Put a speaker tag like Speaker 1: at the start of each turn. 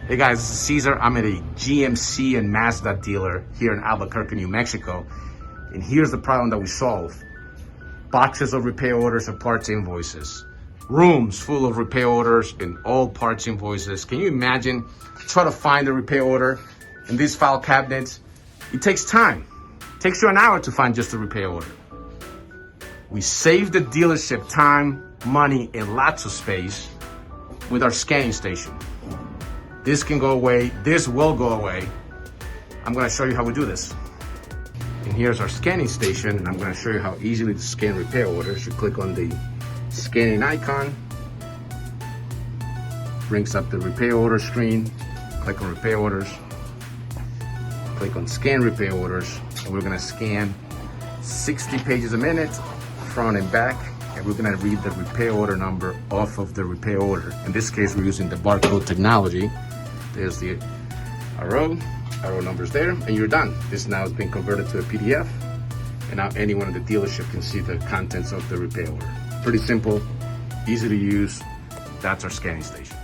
Speaker 1: Hey guys, this is Caesar. I'm at a GMC and Mazda dealer here in Albuquerque, New Mexico. And here's the problem that we solve. Boxes of repair orders and parts invoices. Rooms full of repair orders and all parts invoices. Can you imagine trying to find a repair order in these file cabinets? It takes time. It takes you an hour to find just a repair order. We save the dealership time, money, and lots of space with our scanning station. This can go away, this will go away. I'm gonna show you how we do this. And here's our scanning station, and I'm gonna show you how easily to scan repair orders. You click on the scanning icon, brings up the repair order screen, click on repair orders, click on scan repair orders, and we're gonna scan 60 pages a minute, front and back, and we're gonna read the repair order number off of the repair order. In this case, we're using the barcode technology. There's the arrow numbers there, and you're done. This now has been converted to a PDF, and now anyone in the dealership can see the contents of the repair order. Pretty simple, easy to use. That's our scanning station.